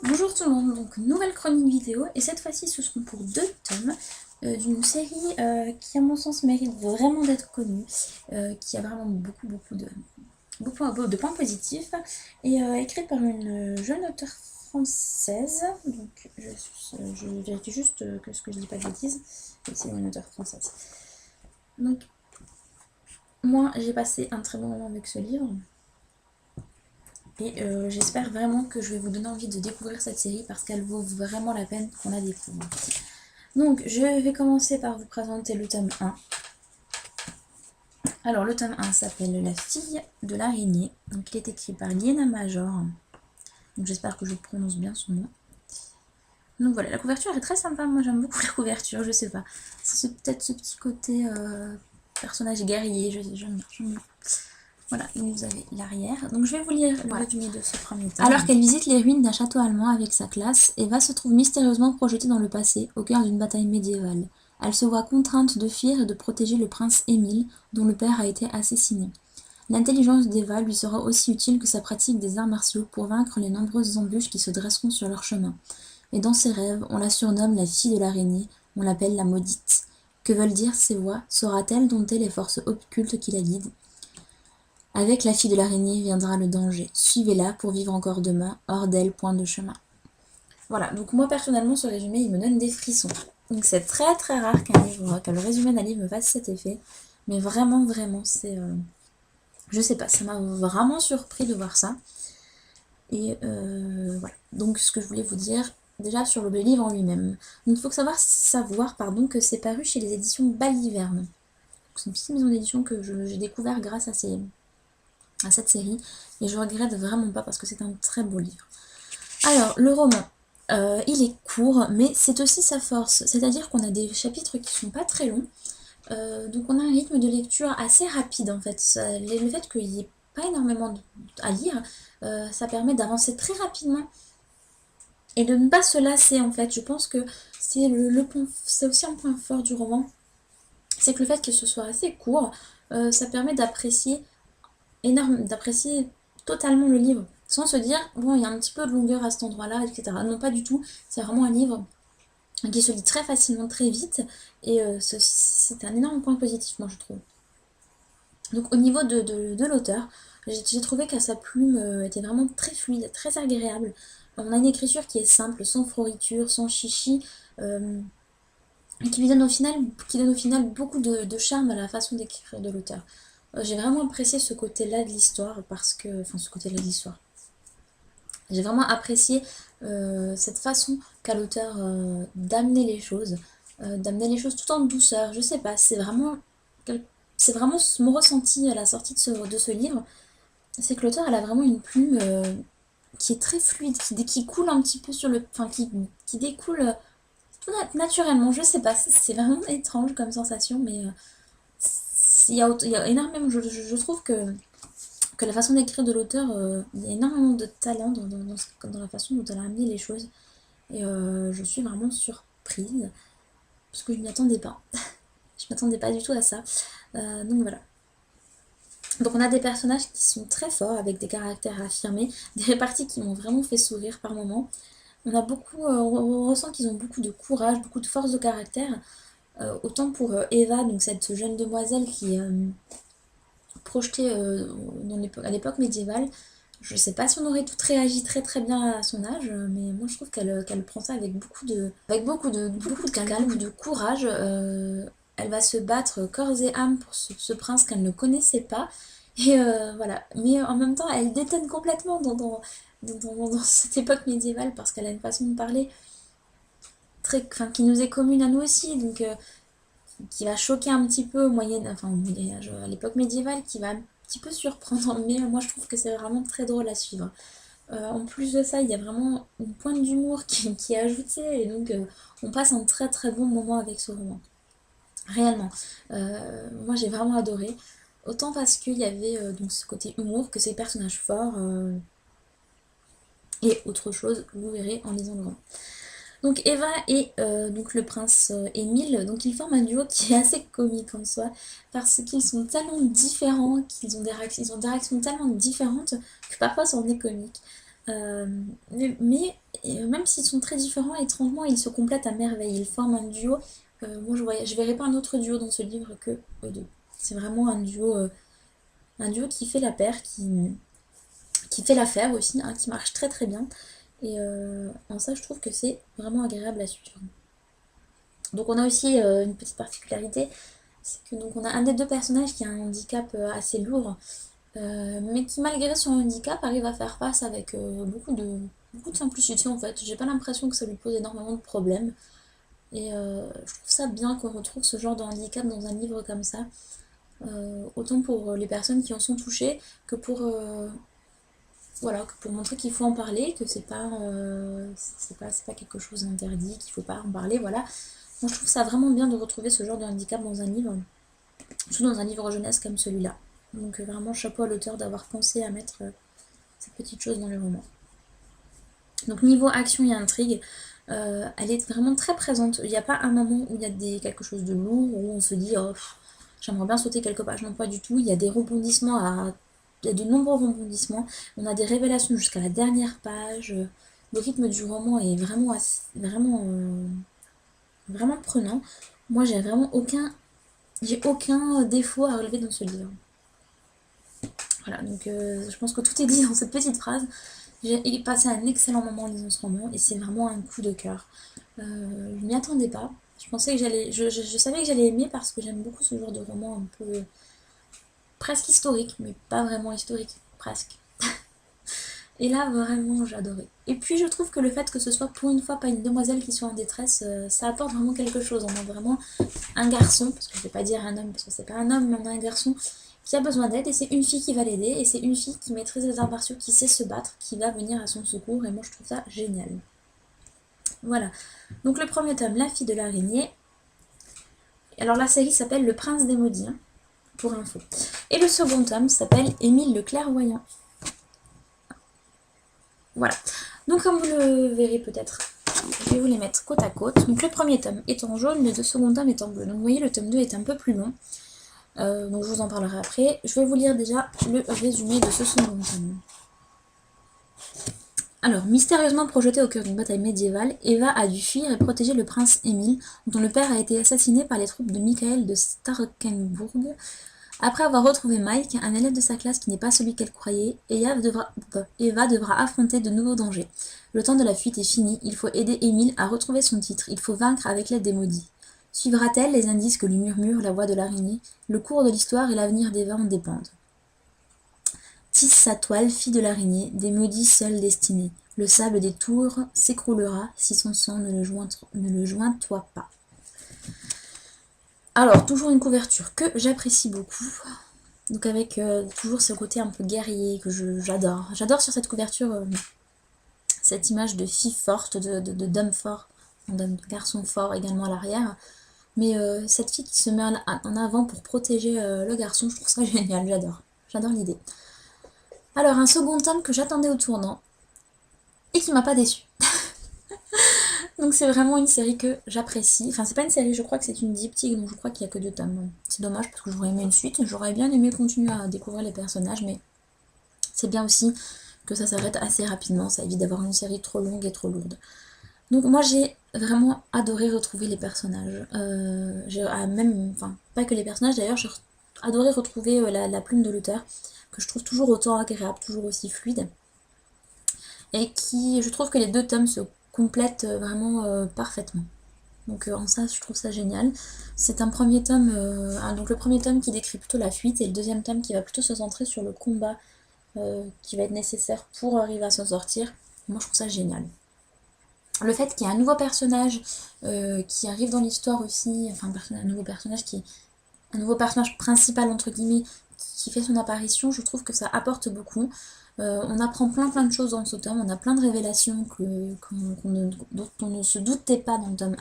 Bonjour tout le monde, donc nouvelle chronique vidéo et cette fois-ci ce seront pour deux tomes d'une série qui à mon sens mérite vraiment d'être connue, qui a vraiment beaucoup de points positifs et écrite par une jeune auteure française, donc je vérifie juste que ce que je dis pas de bêtises, et c'est une auteure française. Donc moi j'ai passé un très bon moment avec ce livre. Et j'espère vraiment que je vais vous donner envie de découvrir cette série parce qu'elle vaut vraiment la peine qu'on la découvre. Donc je vais commencer par vous présenter le tome 1. Alors le tome 1 s'appelle La fille de l'araignée. Donc il est écrit par Liena Major. Donc j'espère que je prononce bien son nom. Donc voilà, la couverture est très sympa, moi j'aime beaucoup la couverture, je sais pas. C'est peut-être ce petit côté personnage guerrier, j'aime bien. Voilà, donc vous avez l'arrière. Donc je vais vous lire le résumé de ce premier tome. Alors qu'elle visite les ruines d'un château allemand avec sa classe, Eva se trouve mystérieusement projetée dans le passé, au cœur d'une bataille médiévale. Elle se voit contrainte de fuir et de protéger le prince Émile, dont le père a été assassiné. L'intelligence d'Eva lui sera aussi utile que sa pratique des arts martiaux pour vaincre les nombreuses embûches qui se dresseront sur leur chemin. Mais dans ses rêves, on la surnomme la fille de l'araignée, on l'appelle la maudite. Que veulent dire ces voix? Saura-t-elle dompter les forces occultes qui la guident? Avec la fille de l'araignée viendra le danger. Suivez-la pour vivre encore demain, hors d'elle, point de chemin. Voilà, donc moi personnellement ce résumé il me donne des frissons. Donc c'est très très rare qu'un résumé d'un livre me fasse cet effet. Mais vraiment, c'est... Je sais pas, ça m'a vraiment surpris de voir ça. Et voilà, donc ce que je voulais vous dire, déjà sur le livre en lui-même. Donc il faut savoir que c'est paru chez les éditions Baliverne. C'est une petite maison d'édition que j'ai découvert grâce à cette série et je regrette vraiment pas parce que c'est un très beau livre. Alors le roman, il est court mais c'est aussi sa force, c'est-à-dire qu'on a des chapitres qui sont pas très longs, donc on a un rythme de lecture assez rapide en fait. Le fait qu'il n'y ait pas énormément à lire, ça permet d'avancer très rapidement et de ne pas se lasser en fait. Je pense que c'est c'est aussi un point fort du roman, c'est que le fait que ce soit assez court, ça permet d'apprécier totalement le livre, sans se dire, bon, il y a un petit peu de longueur à cet endroit-là, etc. Non, pas du tout, c'est vraiment un livre qui se lit très facilement, très vite, et c'est un énorme point positif, moi, je trouve. Donc, au niveau de l'auteur, j'ai trouvé que sa plume était vraiment très fluide, très agréable. On a une écriture qui est simple, sans floriture, sans chichi, et qui donne au final beaucoup de charme à la façon d'écrire de l'auteur. J'ai vraiment apprécié ce côté-là de l'histoire J'ai vraiment apprécié cette façon qu'a l'auteur d'amener les choses tout en douceur. Je sais pas, c'est vraiment mon ressenti à la sortie de ce livre, c'est que l'auteur elle a vraiment une plume qui est très fluide, qui coule un petit peu qui découle tout naturellement. Je sais pas, c'est vraiment étrange comme sensation, mais il y a énormément. Je trouve que la façon d'écrire de l'auteur, il y a énormément de talent dans la façon dont elle a amené les choses. Et je suis vraiment surprise, parce que je m'y attendais pas. Je m'attendais pas du tout à ça. Donc voilà. Donc on a des personnages qui sont très forts, avec des caractères affirmés, des réparties qui m'ont vraiment fait sourire par moments. On ressent qu'ils ont beaucoup de courage, beaucoup de force de caractère. Autant pour Eva, donc cette jeune demoiselle qui est projetée à l'époque médiévale. Je sais pas si on aurait toutes réagi très très bien à son âge, mais moi je trouve qu'elle prend ça avec beaucoup de calme, de courage. Elle va se battre corps et âme pour ce prince qu'elle ne connaissait pas. Et voilà. Mais en même temps, elle détonne complètement dans cette époque médiévale parce qu'elle a une façon de parler qui nous est commune à nous aussi. Donc qui va choquer un petit peu au Moyen Âge, à l'époque médiévale, qui va un petit peu surprendre, mais moi je trouve que c'est vraiment très drôle à suivre. En plus de ça, il y a vraiment une pointe d'humour qui est ajoutée, et donc on passe un très très bon moment avec ce roman. Réellement. Moi j'ai vraiment adoré. Autant parce qu'il y avait donc ce côté humour, que ces personnages forts, et autre chose, vous verrez en lisant le roman. Donc Eva et donc le prince Émile, donc ils forment un duo qui est assez comique en soi, parce qu'ils sont tellement différents, ils ont des réactions tellement différentes que parfois c'en est comique. Euh, même s'ils sont très différents, étrangement, ils se complètent à merveille. Ils forment un duo. Moi, je verrais pas un autre duo dans ce livre que eux deux. C'est vraiment un duo qui fait la paire, qui fait l'affaire aussi, hein, qui marche très très bien. Et en ça, je trouve que c'est vraiment agréable à suivre. Donc on a aussi une petite particularité, c'est que donc on a un des deux personnages qui a un handicap assez lourd, mais qui malgré son handicap arrive à faire face avec beaucoup de simplicité en fait. J'ai pas l'impression que ça lui pose énormément de problèmes. Et je trouve ça bien qu'on retrouve ce genre de handicap dans un livre comme ça. Autant pour les personnes qui en sont touchées que pour, voilà, que pour montrer qu'il faut en parler, que c'est pas quelque chose d'interdit, qu'il faut pas en parler, voilà. Moi, je trouve ça vraiment bien de retrouver ce genre de handicap dans un livre, surtout dans un livre jeunesse comme celui-là. Donc vraiment chapeau à l'auteur d'avoir pensé à mettre cette petite chose dans le roman. Donc niveau action et intrigue, elle est vraiment très présente. Il n'y a pas un moment où il y a quelque chose de lourd, où on se dit oh, j'aimerais bien sauter quelques pages. Non, pas du tout. Il y a des rebondissements il y a de nombreux rebondissements. On a des révélations jusqu'à la dernière page. Le rythme du roman est vraiment prenant. Moi, j'ai aucun défaut à relever dans ce livre. Voilà, donc je pense que tout est dit dans cette petite phrase. J'ai passé un excellent moment en lisant ce roman et c'est vraiment un coup de cœur. Je m'y attendais pas. Je pensais que je savais que j'allais aimer parce que j'aime beaucoup ce genre de roman un peu presque historique, mais pas vraiment historique, presque. Et là, vraiment, j'ai adoré. Et puis, je trouve que le fait que ce soit pour une fois pas une demoiselle qui soit en détresse, ça apporte vraiment quelque chose. On a vraiment un garçon, parce que je vais pas dire un homme, parce que c'est pas un homme, mais on a un garçon qui a besoin d'aide, et c'est une fille qui va l'aider, et c'est une fille qui maîtrise les arts martiaux, qui sait se battre, qui va venir à son secours, et moi je trouve ça génial. Voilà. Donc le premier tome, La fille de l'araignée. Alors la série s'appelle Le prince des maudits, hein, pour info. Et le second tome s'appelle Émile le clairvoyant. Voilà. Donc comme vous le verrez peut-être, je vais vous les mettre côte à côte. Donc le premier tome est en jaune, le second tome est en bleu. Donc vous voyez, le tome 2 est un peu plus long. Donc je vous en parlerai après. Je vais vous lire déjà le résumé de ce second tome. Alors, mystérieusement projetée au cœur d'une bataille médiévale, Eva a dû fuir et protéger le prince Émile, dont le père a été assassiné par les troupes de Michael de Starkenburg. Après avoir retrouvé Mike, un élève de sa classe qui n'est pas celui qu'elle croyait, Eva devra affronter de nouveaux dangers. Le temps de la fuite est fini, il faut aider Émile à retrouver son titre, il faut vaincre avec l'aide des maudits. Suivra-t-elle les indices que lui murmure la voix de l'araignée? Le cours de l'histoire et l'avenir d'Eva en dépendent. Tisse sa toile, fille de l'araignée, des maudits seuls destinés. Le sable des tours s'écroulera si son sang ne le jointoie pas. Alors, toujours une couverture que j'apprécie beaucoup. Donc avec toujours ce côté un peu guerrier que j'adore. J'adore sur cette couverture cette image de fille forte, d'homme fort, d'un garçon fort également à l'arrière. Mais cette fille qui se met en avant pour protéger le garçon, je trouve ça génial, j'adore. J'adore l'idée. Alors un second tome que j'attendais au tournant et qui m'a pas déçue. Donc c'est vraiment une série que j'apprécie. Enfin c'est pas une série, je crois que c'est une diptyque, donc je crois qu'il y a que 2 tomes. C'est dommage parce que j'aurais aimé une suite, j'aurais bien aimé continuer à découvrir les personnages, mais c'est bien aussi que ça s'arrête assez rapidement, ça évite d'avoir une série trop longue et trop lourde. Donc moi j'ai vraiment adoré retrouver les personnages. Enfin pas que les personnages d'ailleurs, j'ai adoré retrouver la plume de l'auteur, que je trouve toujours autant agréable, toujours aussi fluide. Et qui, je trouve que les 2 tomes se complètent vraiment parfaitement. Donc en ça, je trouve ça génial. C'est un premier tome, donc le premier tome qui décrit plutôt la fuite et le deuxième tome qui va plutôt se centrer sur le combat qui va être nécessaire pour arriver à s'en sortir. Moi, je trouve ça génial. Le fait qu'il y ait un nouveau personnage qui arrive dans l'histoire aussi, enfin un nouveau personnage principal entre guillemets, qui fait son apparition, je trouve que ça apporte beaucoup. On apprend plein de choses dans ce tome, on a plein de révélations dont on ne se doutait pas dans le tome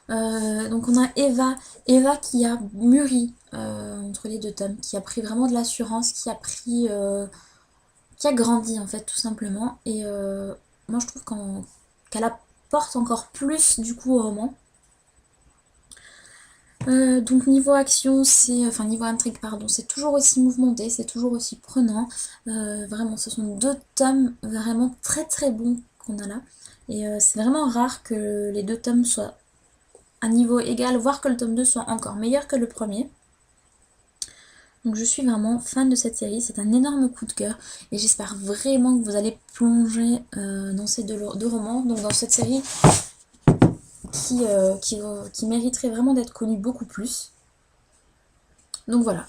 1. Donc on a Eva qui a mûri entre les 2 tomes, qui a pris vraiment de l'assurance, qui a grandi en fait tout simplement. Et moi je trouve qu'elle apporte encore plus du coup au roman. Donc niveau action, enfin niveau intrigue, pardon, c'est toujours aussi mouvementé, c'est toujours aussi prenant. Vraiment, ce sont 2 tomes vraiment très très bons qu'on a là. Et c'est vraiment rare que les 2 tomes soient à niveau égal, voire que le tome 2 soit encore meilleur que le premier. Donc je suis vraiment fan de cette série, c'est un énorme coup de cœur et j'espère vraiment que vous allez plonger dans ces deux romans, donc dans cette série qui mériterait vraiment d'être connue beaucoup plus. Donc voilà.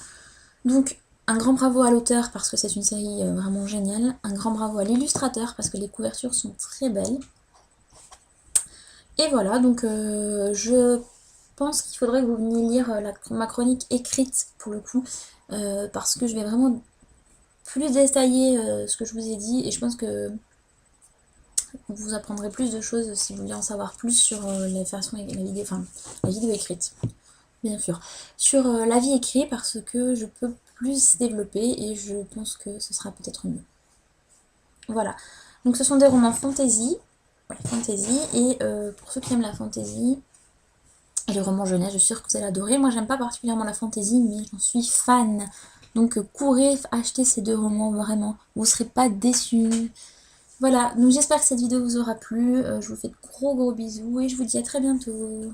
Donc un grand bravo à l'auteur parce que c'est une série vraiment géniale, un grand bravo à l'illustrateur parce que les couvertures sont très belles. Et voilà, donc je pense qu'il faudrait que vous veniez lire ma chronique écrite pour le coup, parce que je vais vraiment plus détailler ce que je vous ai dit et je pense que vous apprendrez plus de choses si vous voulez en savoir plus sur la façon et la vidéo écrite, bien sûr, sur la vie écrite parce que je peux plus développer et je pense que ce sera peut-être mieux. Voilà, donc ce sont des romans fantasy, et pour ceux qui aiment la fantasy et les romans jeunesse, je suis sûre que vous allez adorer. Moi j'aime pas particulièrement la fantasy mais j'en suis fan. Donc courez acheter ces 2 romans, vraiment, vous serez pas déçus. Voilà, donc j'espère que cette vidéo vous aura plu, je vous fais de gros bisous et je vous dis à très bientôt.